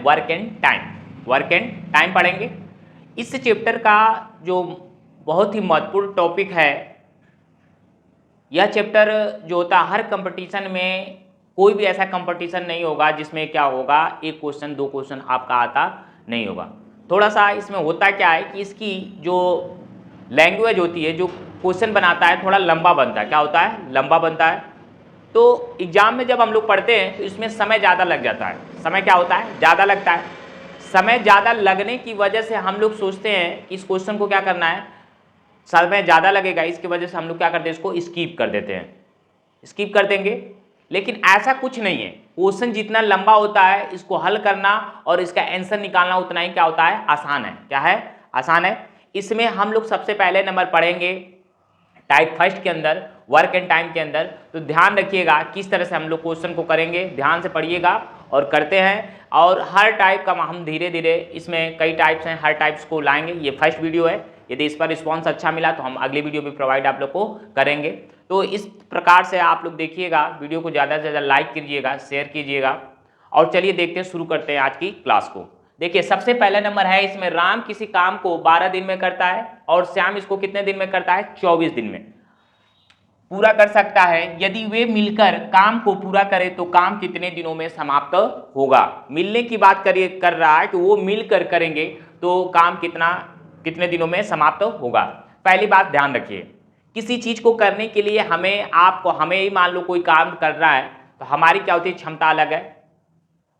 Work and time. Work and time पढ़ेंगे। इस chapter का जो बहुत ही महत्वपूर्ण टॉपिक है, यह चैप्टर जो होता है हर कंपटीशन में, कोई भी ऐसा कंपटीशन नहीं होगा जिसमें क्या होगा एक क्वेश्चन दो क्वेश्चन आपका आता नहीं होगा। थोड़ा सा इसमें होता क्या है कि इसकी जो लैंग्वेज होती है, जो क्वेश्चन बनाता है थोड़ा लंबा बनता है। क्या होता है? लंबा बनता है। तो एग्जाम में जब हम लोग पढ़ते हैं तो इसमें समय ज़्यादा लग जाता है। समय क्या होता है? ज़्यादा लगता है। समय ज़्यादा लगने की वजह से हम लोग सोचते हैं कि इस क्वेश्चन को क्या करना है, समय ज़्यादा लगेगा, इसकी वजह से हम लोग क्या करते हैं, इसको स्किप कर देते हैं, स्किप कर देंगे। लेकिन ऐसा कुछ नहीं है। क्वेश्चन जितना लंबा होता है इसको हल करना और इसका आंसर निकालना उतना ही क्या होता है, आसान है। क्या है? आसान है। इसमें हम लोग सबसे पहले नंबर पढ़ेंगे टाइप फर्स्ट के अंदर, वर्क एंड टाइम के अंदर। तो ध्यान रखिएगा किस तरह से हम लोग क्वेश्चन को करेंगे, ध्यान से पढ़िएगा और करते हैं। और हर टाइप का हम धीरे धीरे, इसमें कई टाइप्स हैं, हर टाइप्स को लाएंगे। ये फर्स्ट वीडियो है, यदि इस पर रिस्पॉन्स अच्छा मिला तो हम अगली वीडियो भी प्रोवाइड आप लोग को करेंगे। तो इस प्रकार से आप लोग देखिएगा, वीडियो को ज़्यादा से ज़्यादा लाइक कीजिएगा, शेयर कीजिएगा। और चलिए देखते हैं, शुरू करते हैं आज की क्लास को। देखिए सबसे पहला नंबर है इसमें, राम किसी काम को 12 दिन में करता है और श्याम इसको कितने दिन में करता है? 24 दिन में पूरा कर सकता है। यदि वे मिलकर काम को पूरा करें तो काम कितने दिनों में समाप्त होगा? मिलने की बात कर रहा है कि वो मिलकर करेंगे तो काम कितने दिनों में समाप्त होगा। पहली बात ध्यान रखिए, किसी चीज को करने के लिए हमें ही मान लो कोई काम कर रहा है तो हमारी क्या होती है, क्षमता अलग है।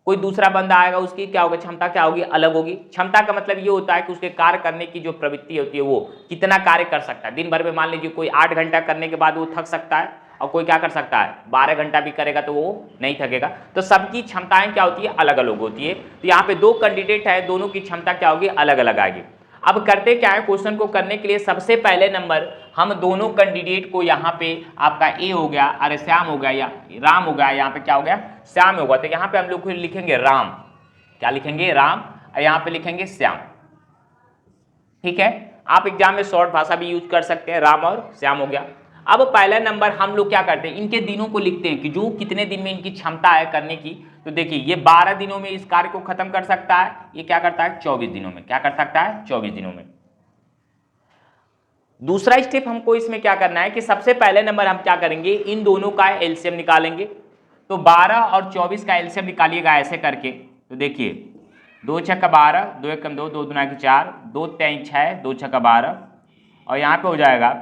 कोई दूसरा बंदा आएगा, उसकी क्या होगी, क्षमता क्या होगी, अलग होगी। क्षमता का मतलब ये होता है कि उसके कार्य करने की जो प्रवृत्ति होती है वो कितना कार्य कर सकता है दिन भर में। मान लीजिए कोई 8 घंटा करने के बाद वो थक सकता है और कोई क्या कर सकता है 12 घंटा भी करेगा तो वो नहीं थकेगा। तो सबकी क्षमताएं क्या होती है, अलग अलग होती है। तो यहाँ पे दो कैंडिडेट है, दोनों की क्षमता क्या होगी, अलग अलग आएगी। अब करते क्या है, क्वेश्चन को करने के लिए सबसे पहले नंबर हम दोनों कैंडिडेट को यहाँ पे आपका ए हो गया, अरे श्याम हो गया या राम हो गया, यहाँ पे क्या हो गया, श्याम होगा। तो यहाँ पे हम लोग लिखेंगे राम, क्या लिखेंगे, राम, और यहाँ पे लिखेंगे श्याम। ठीक है, आप एग्जाम में शॉर्ट भाषा भी यूज कर सकते हैं, राम और श्याम हो गया। अब पहला नंबर हम लोग क्या करते हैं, इनके दिनों को लिखते हैं कि जो कितने दिन में इनकी क्षमता है करने की। तो देखिए ये 12 दिनों में इस कार्य को खत्म कर सकता है, ये क्या करता है 24 दिनों में। क्या कर सकता है, 24 दिनों में। दूसरा स्टेप हमको इसमें क्या करना है कि सबसे पहले नंबर हम क्या करेंगे, इन दोनों का एलसीएम निकालेंगे। तो 12 और 24 का एलसीएम निकालिएगा ऐसे करके। तो देखिए 2 छक्का 12, 2 एकम 2, 2 दूना 4, 2 3 6, 2 छक्का 12, और यहाँ पे हो जाएगा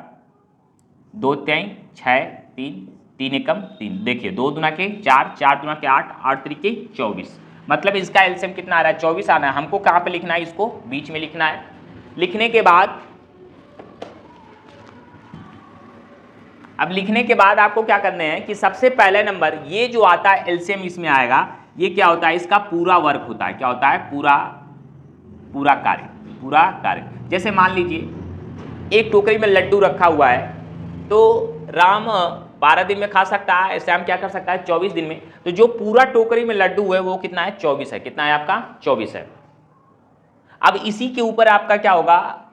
2 3 6 3, 3 एकम 3। देखिए 2 दूना के 4, 4 दूना के 8, 8 त्रिके 24। मतलब इसका एलसीएम कितना आ रहा है, 24 आना है। हमको कहाँ पे लिखना है, इसको बीच में लिखना है। लिखने के बाद आपको क्या करने हैं कि सबसे पहले नंबर ये जो आता है एलसीएम इसमें आएगा, ये क्या होता है, इसका पूरा वर्क होता है। क्या होता है, पूरा कार्य। जैसे मान लीजिए एक टोकरी में लड्डू रखा हुआ है, तो राम 12 दिन में खा सकता है, श्याम क्या कर सकता है 24 दिन में। तो जो पूरा टोकरी में लड्डू है वो कितना है, 24 है। कितना है आपका, 24 है। अब इसी के ऊपर आपका क्या होगा,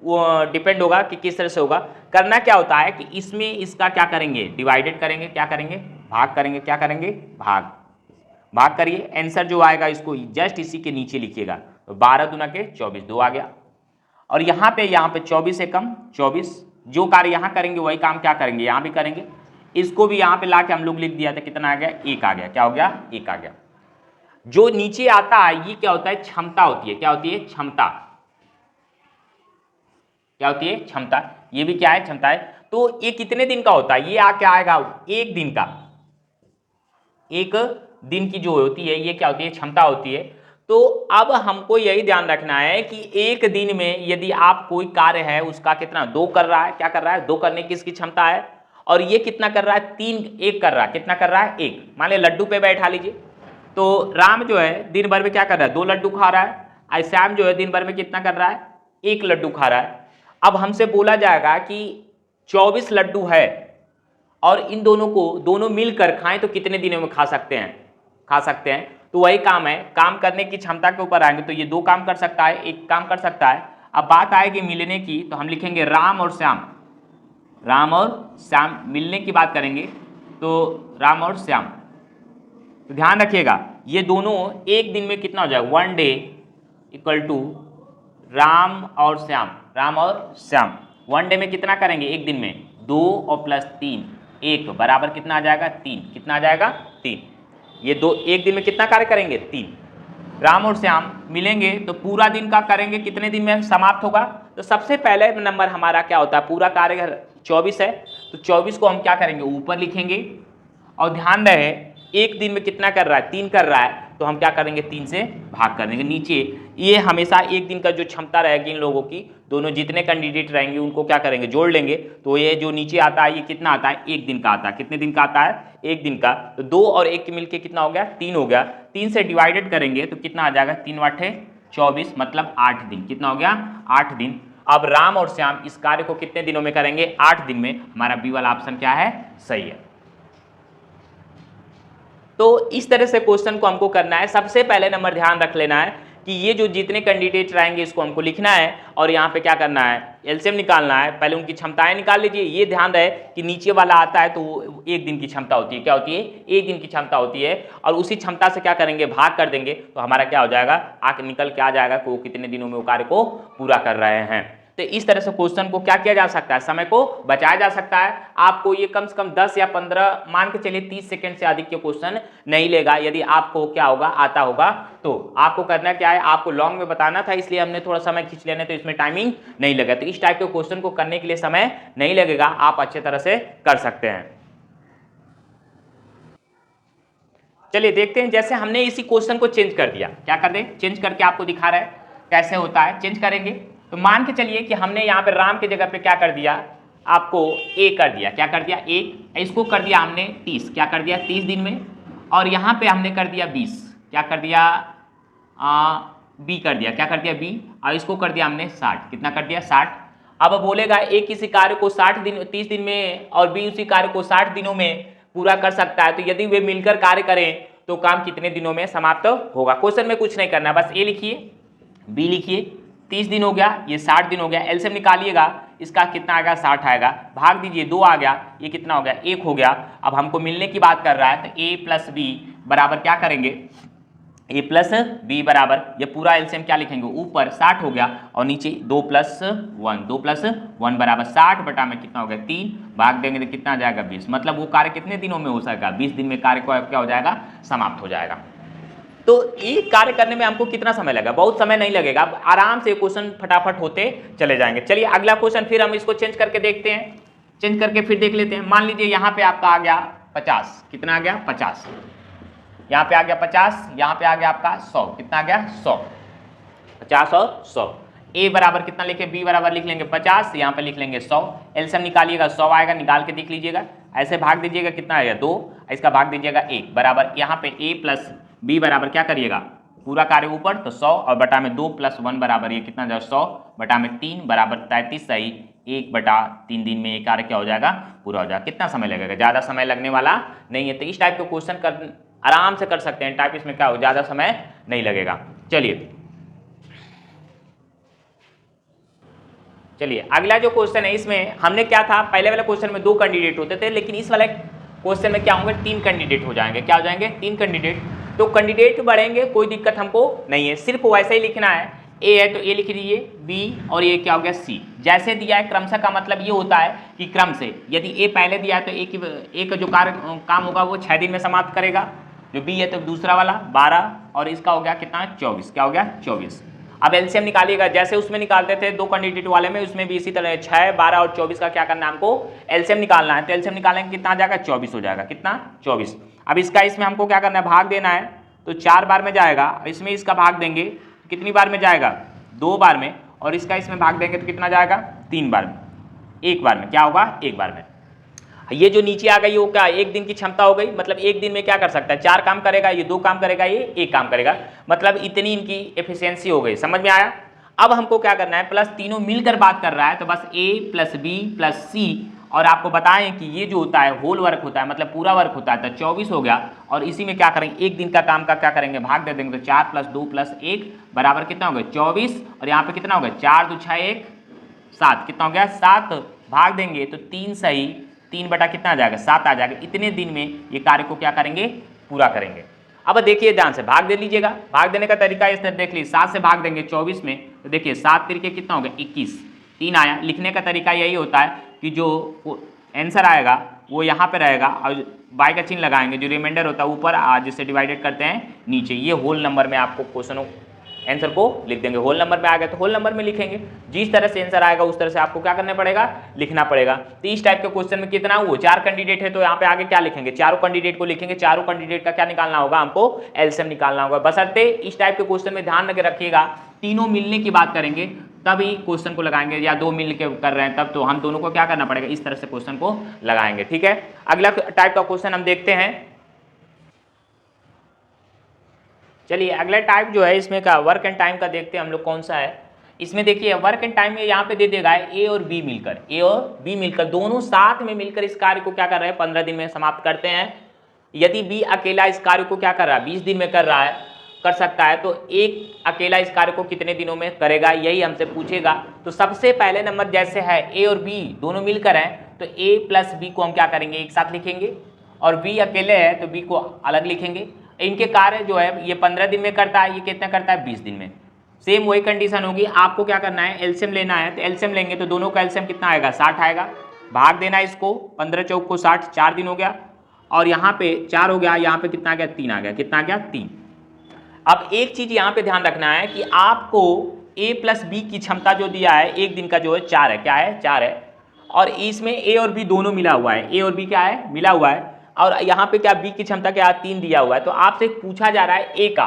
वो डिपेंड होगा कि किस तरह से होगा। करना क्या होता है कि इसमें इसका क्या करेंगे, डिवाइडेड करेंगे, क्या करेंगे, भाग करेंगे। क्या करेंगे, भाग करिए। आंसर जो आएगा इसको जस्ट इसी के नीचे लिखिएगा। तो 12 दूना के 24, 2 आ गया। और यहाँ पे 24 एकम 24, जो कार्य यहाँ करेंगे वही काम क्या करेंगे, यहाँ भी करेंगे। इसको भी यहाँ पे ला के हम लोग लिख दिया था, कितना आ गया, 1 आ गया। क्या हो गया, 1 आ गया। जो नीचे आता है ये क्या होता है, क्षमता होती है। क्या होती है, क्षमता। क्या होती है, क्षमता। ये भी क्या है, क्षमता है। तो ये कितने दिन का होता है, ये क्या आएगा, 1 दिन का। 1 दिन की जो होती है ये क्या होती है, क्षमता होती है। तो अब हमको यही ध्यान रखना है कि 1 दिन में यदि आप कोई कार्य है उसका कितना 2 कर रहा है, क्या कर रहा है, 2 करने की इसकी क्षमता है। और ये कितना कर रहा है, 1 कर रहा है। कितना कर रहा है, 1। मान लिया लड्डू पे बैठा लीजिए, तो राम जो है दिन भर में क्या कर रहा है, 2 लड्डू खा रहा है। श्याम जो है दिन भर में कितना कर रहा है, 1 लड्डू खा रहा है। अब हमसे बोला जाएगा कि 24 लड्डू है और इन दोनों मिलकर खाएं तो कितने दिनों में खा सकते हैं। तो वही काम है, काम करने की क्षमता के ऊपर आएंगे। तो ये 2 काम कर सकता है, 1 काम कर सकता है। अब बात आएगी मिलने की, तो हम लिखेंगे राम और श्याम मिलने की बात करेंगे, तो राम और श्याम। तो ध्यान रखिएगा ये दोनों एक दिन में कितना हो जाएगा, 1 डे इक्वल टू राम और श्याम, राम और श्याम 1 डे में कितना करेंगे एक दिन में, 2 और प्लस 3 1 बराबर कितना आ जाएगा 3, कितना आ जाएगा 3। ये दो एक दिन में कितना कार्य करेंगे 3। राम और श्याम मिलेंगे तो पूरा दिन का करेंगे, कितने दिन में समाप्त होगा। तो सबसे पहले नंबर हमारा क्या होता है, पूरा कार्य 24 है तो 24 को हम क्या करेंगे ऊपर लिखेंगे, और ध्यान रहे एक दिन में कितना कर रहा है 3 कर रहा है, तो हम क्या करेंगे 3 से भाग कर देंगे नीचे। ये हमेशा एक दिन का जो क्षमता रहेगी इन लोगों की, दोनों जितने कैंडिडेट रहेंगे उनको क्या करेंगे जोड़ लेंगे, तो ये जो नीचे आता है ये कितना आता है, एक दिन का आता है। कितने दिन का आता है, एक दिन का। तो 2 और 1 के मिलके कितना हो गया 3 हो गया। 3 से डिवाइडेड करेंगे तो कितना आ जाएगा 3 वाटे 24 मतलब 8 दिन, कितना हो गया 8 दिन। अब राम और श्याम इस कार्य को कितने दिनों में करेंगे 8 दिन में। हमारा बी वाला ऑप्शन क्या है, सही है। तो इस तरह से क्वेश्चन को हमको करना है। सबसे पहले नंबर ध्यान रख लेना है कि ये जो जितने कैंडिडेट रहेंगे इसको हमको लिखना है और यहाँ पे क्या करना है एलसीएम निकालना है। पहले उनकी क्षमताएं निकाल लीजिए। ये ध्यान रहे कि नीचे वाला आता है तो वो एक दिन की क्षमता होती है, क्या होती है एक दिन की क्षमता होती है, और उसी क्षमता से क्या करेंगे भाग कर देंगे तो हमारा क्या हो जाएगा आके निकल के आ जाएगा कि वो कितने दिनों में वो कार्य को पूरा कर रहे हैं। तो इस तरह से क्वेश्चन को क्या किया जा सकता है, समय को बचाया जा सकता है। आपको ये कम से कम 10 या 15 मान के चलिए 30 सेकंड से अधिक के क्वेश्चन नहीं लेगा। यदि आपको क्या होगा आता होगा तो आपको करना क्या है, आपको लॉन्ग में बताना था इसलिए हमने थोड़ा समय खींच लेने तो इसमें टाइमिंग नहीं लगा। तो इस टाइप के क्वेश्चन को करने के लिए समय नहीं लगेगा, आप अच्छे तरह से कर सकते हैं। चलिए देखते हैं, जैसे हमने इसी क्वेश्चन को चेंज कर दिया, क्या कर दें चेंज करके आपको दिखा रहा है कैसे होता है। चेंज करेंगे तो मान के चलिए कि हमने यहाँ पे राम की जगह पे क्या कर दिया, आपको ए कर दिया, क्या कर दिया ए, इसको कर दिया हमने 30, क्या कर दिया 30 दिन में, और यहाँ पे हमने कर दिया 20, क्या कर दिया बी कर दिया, क्या कर दिया बी, और इसको कर दिया हमने 60, कितना कर दिया 60। अब बोलेगा ए किसी कार्य को 60 दिन 30 दिन में और बी उसी कार्य को 60 दिनों में पूरा कर सकता है, तो यदि वे मिलकर कार्य करें तो काम कितने दिनों में समाप्त होगा। क्वेश्चन में कुछ नहीं करना, बस ए लिखिए बी लिखिए, 30 दिन हो गया, ये 60 दिन हो गया, एलसीएम निकालिएगा, इसका कितना आएगा 60 आएगा, भाग दीजिए 2 आ गया, ये कितना हो गया 1 हो गया। अब हमको मिलने की बात कर रहा है तो a प्लस बी बराबर क्या करेंगे, a प्लस बी बराबर ये पूरा एलसीएम क्या लिखेंगे ऊपर 60 हो गया और नीचे 2 प्लस 1 बराबर 60 बटा में कितना हो गया 3, भाग देंगे तो कितना आ जाएगा 20। मतलब वो कार्य कितने दिनों में हो सकेगा 20 दिन में कार्य को क्या हो जाएगा समाप्त हो जाएगा। तो ये कार्य करने में हमको कितना समय लगेगा, बहुत समय नहीं लगेगा, आराम से क्वेश्चन फटाफट होते चले जाएंगे। चलिए अगला क्वेश्चन फिर हम इसको चेंज करके देखते हैं, चेंज करके फिर देख लेते हैं। मान लीजिए यहाँ पे आपका आ गया 50, कितना आ गया 50, यहाँ पे आ गया 50, यहाँ पे आ गया आपका 100, कितना आ गया 100, 50 और 100। ए बराबर कितना लिखे, बी बराबर लिख लेंगे 50, यहाँ पे लिख लेंगे 100, एलसीएम निकालिएगा 100 आएगा, निकाल के देख लीजिएगा, ऐसे भाग दीजिएगा कितना आएगा 2, इसका भाग दीजिएगा 1 बराबर यहाँ पे ए प्लस बी बराबर क्या करिएगा पूरा कार्य ऊपर तो 100 और बटा में 2 प्लस 1 बराबर ये कितना जाएगा 100 बटा में 3 बराबर 33 सही 1 बटा 3 दिन में ये कार्य क्या हो जाएगा पूरा हो जाएगा। कितना समय लगेगा, ज़्यादा समय लगने वाला नहीं है। तो इस टाइप के क्वेश्चन कर आराम से कर सकते हैं, टाइप इसमें क्या हो ज़्यादा समय नहीं लगेगा। चलिए अगला जो क्वेश्चन है इसमें हमने क्या था, पहले वाले क्वेश्चन में 2 कैंडिडेट होते थे, लेकिन इस वाले क्वेश्चन में क्या होंगे 3 कैंडिडेट हो जाएंगे। क्या हो जाएंगे 3 कैंडिडेट। तो कैंडिडेट बढ़ेंगे कोई दिक्कत हमको नहीं है, सिर्फ वैसे ही लिखना है। ए है तो ए लिख दीजिए, बी और ये क्या हो गया सी, जैसे दिया है क्रमशः का मतलब ये होता है कि क्रम से, यदि ए पहले दिया है तो ए का जो काम होगा वो 6 दिन में समाप्त करेगा, जो बी है तो दूसरा वाला 12 और इसका हो गया कितना 24, क्या हो गया 24। अब एलसीएम निकालिएगा, जैसे उसमें निकालते थे 2 कैंडिडेट वाले में, उसमें भी इसी तरह 6, 12 और 24 का क्या करना है हमको एलसीएम निकालना है। तो एलसीएम निकालेंगे कितना आ जाएगा 24 हो जाएगा, कितना 24। अब इसका इसमें हमको क्या करना है भाग देना है, तो 4 बार में जाएगा, इसमें इसका भाग देंगे कितनी बार में जाएगा 2 बार में, और इसका इसमें भाग देंगे तो कितना जाएगा 3 बार में, 1 बार में क्या होगा 1 बार में। ये जो नीचे आ गई वो क्या 1 दिन की क्षमता हो गई, मतलब 1 दिन में क्या कर सकता है 4 काम करेगा, ये 2 काम करेगा, ये 1 काम करेगा, मतलब इतनी इनकी एफिशिएंसी हो गई। समझ में आया। अब हमको क्या करना है प्लस तीनों मिलकर बात कर रहा है, तो बस ए प्लस बी प्लस सी, और आपको बताएं कि ये जो होता है होल वर्क होता है, मतलब पूरा वर्क होता है, तो 24 हो गया, और इसी में क्या करेंगे 1 दिन का काम का क्या करेंगे भाग दे देंगे, तो 4 प्लस 2 प्लस 1 बराबर कितना हो गया 24, और यहाँ पे कितना हो गया 4 2 6 1 7, कितना हो गया 7, भाग देंगे तो 3 सही 3 बटा कितना आ जाएगा 7 आ जाएगा। इतने दिन में ये कार्य को क्या करेंगे पूरा करेंगे। अब देखिए ध्यान से भाग दे लीजिएगा। भाग देने का तरीका इस तरह देख लीजिए, 7 से भाग देंगे 24 में, तो देखिए 7 तिरके कितना हो गया 21, 3 आया। लिखने का तरीका यही होता है कि जो आंसर आएगा वो यहाँ पे रहेगा और बाई का चिन्ह लगाएंगे, जो रिमाइंडर होता है ऊपर, जिससे डिवाइडेड करते हैं नीचे। ये होल नंबर में आपको क्वेश्चनों आंसर को लिख देंगे। होल नंबर में आ गया तो होल नंबर में लिखेंगे। जिस तरह से आंसर आएगा उस तरह से आपको क्या करना पड़ेगा, लिखना पड़ेगा। तो इस टाइप के क्वेश्चन में कितना हुआ, 4 कैंडिडेट है तो यहाँ पे आगे क्या लिखेंगे, चारों कैंडिडेट को लिखेंगे। चारों कैंडिडेट का क्या निकालना होगा, हमको एलसीएम निकालना होगा। बशर्ते इस टाइप के क्वेश्चन में ध्यान रखिएगा, तीनों मिलने की बात करेंगे तभी क्वेश्चन को लगाएंगे, या 2 मिल के कर रहे हैं तब, तो हम दोनों को क्या करना पड़ेगा, इस तरह से क्वेश्चन को लगाएंगे। ठीक है, अगला टाइप का क्वेश्चन हम देखते हैं। चलिए अगला टाइप जो है इसमें का वर्क एंड टाइम का देखते हैं हम लोग कौन सा है। इसमें देखिए वर्क एंड टाइम में यहाँ पे दे देगा ए और बी मिलकर, ए और बी मिलकर दोनों साथ में मिलकर इस कार्य को क्या कर रहे हैं, 15 दिन में समाप्त करते हैं। यदि बी अकेला इस कार्य को क्या कर रहा है, 20 दिन में कर सकता है, तो एक अकेला इस कार्य को कितने दिनों में करेगा, यही हमसे पूछेगा। तो सबसे पहले नंबर जैसे है ए और बी दोनों मिलकर हैं, तो ए प्लस बी को हम क्या करेंगे, एक साथ लिखेंगे, और बी अकेले है तो बी को अलग लिखेंगे। इनके कार्य जो है ये 15 दिन में करता है, ये कितना करता है 20 दिन में। सेम वही कंडीशन होगी, आपको क्या करना है, एलसीएम लेना है। तो एलसीएम लेंगे तो दोनों का एलसीएम कितना आएगा, 60 आएगा। भाग देना है इसको, 15 चौक को 60, 4 दिन हो गया, और यहाँ पे 4 हो गया, यहाँ पे कितना आ गया 3 आ गया, कितना आ गया 3। अब एक चीज यहाँ पे ध्यान रखना है कि आपको ए प्लस बी की क्षमता जो दिया है एक दिन का जो है 4 है, क्या है 4 है, और इसमें ए और बी दोनों मिला हुआ है, ए और बी क्या है मिला हुआ है, और यहाँ पे क्या बी की क्षमता क्या 3 दिया हुआ है। तो आपसे पूछा जा रहा है ए का,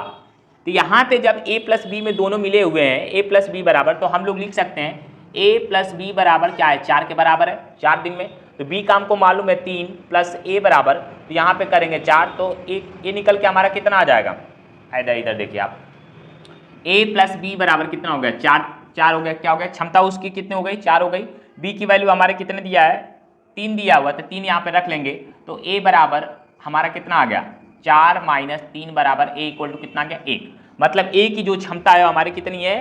तो यहाँ पे जब ए प्लस बी में दोनों मिले हुए हैं, ए प्लस बी बराबर, तो हम लोग लिख सकते हैं ए प्लस बी बराबर क्या है 4 के बराबर है, 4 दिन में। तो बी का हमको मालूम है 3 प्लस ए बराबर, तो यहाँ पे करेंगे 4, तो ए निकल के हमारा कितना आ जाएगा, इधर देखिए आप, ए प्लस बी बराबर कितना हो गया 4 हो गया, क्या हो गया क्षमता उसकी कितनी हो गई 4 हो गई। बी की वैल्यू हमारे कितने दिया है 3 दिया हुआ, तो 3 यहाँ पे रख लेंगे, तो ए बराबर हमारा कितना आ गया 4 माइनस 3 बराबर ए इक्वल टू कितना आ गया 1। मतलब ए की जो क्षमता है हमारी कितनी है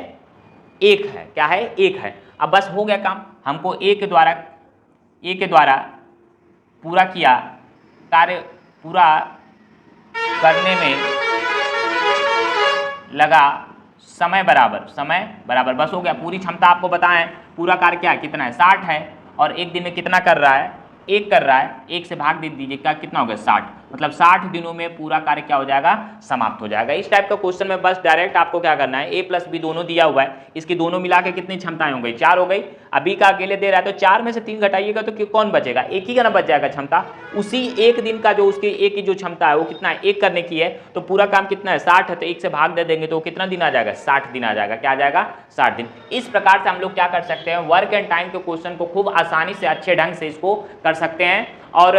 1 है, क्या है 1 है। अब बस हो गया काम, हमको ए के द्वारा पूरा किया कार्य पूरा करने में लगा समय बराबर बस हो गया। पूरी क्षमता आपको बताएं, पूरा कार्य क्या है कितना है 60 है, और एक दिन में कितना कर रहा है 1 कर रहा है, 1 से भाग दे दीजिए, क्या कितना हो गया 60, मतलब 60 दिनों में पूरा कार्य क्या हो जाएगा समाप्त हो जाएगा। इस टाइप का क्वेश्चन में बस डायरेक्ट आपको क्या करना है, ए प्लस बी दोनों दिया हुआ है, इसकी दोनों मिला के कितनी क्षमताएं हो गई 4 हो गई। अभी का अकेले दे रहा है, तो 4 में से 3 घटाइएगा तो कौन बचेगा, एक ही का ना बच जाएगा क्षमता। उसी एक दिन का जो उसकी एक की जो क्षमता है वो कितना है 1 करने की है, तो पूरा काम कितना है 60 है, तो 1 से भाग दे देंगे तो कितना दिन आ जाएगा 60 दिन आ जाएगा, क्या आ जाएगा 60 दिन। इस प्रकार से हम लोग क्या कर सकते हैं, वर्क एंड टाइम के क्वेश्चन को खूब आसानी से अच्छे ढंग से इसको कर सकते हैं। और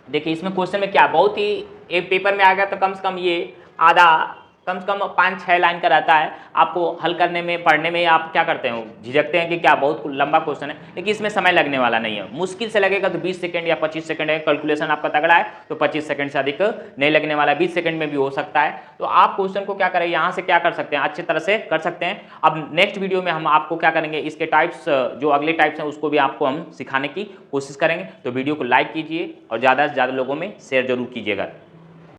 देखिए इसमें क्वेश्चन में क्या बहुत ही एक पेपर में आ गया तो कम से कम ये आधा कम से कम 5-6 लाइन का रहता है, आपको हल करने में पढ़ने में आप क्या करते हो झिझकते हैं कि क्या बहुत लंबा क्वेश्चन है, लेकिन इसमें समय लगने वाला नहीं है। मुश्किल से लगेगा तो 20 सेकंड या 25 सेकंड है, कैलकुलेशन आपका तगड़ा है तो 25 सेकंड से अधिक नहीं लगने वाला, 20 सेकंड में भी हो सकता है। तो आप क्वेश्चन को क्या करें, यहाँ से क्या कर सकते हैं अच्छी तरह से कर सकते हैं। अब नेक्स्ट वीडियो में हम आपको क्या करेंगे, इसके टाइप्स जो अगले टाइप्स हैं उसको भी आपको हम सिखाने की कोशिश करेंगे। तो वीडियो को लाइक कीजिए और ज़्यादा से ज़्यादा लोगों में शेयर जरूर कीजिएगा।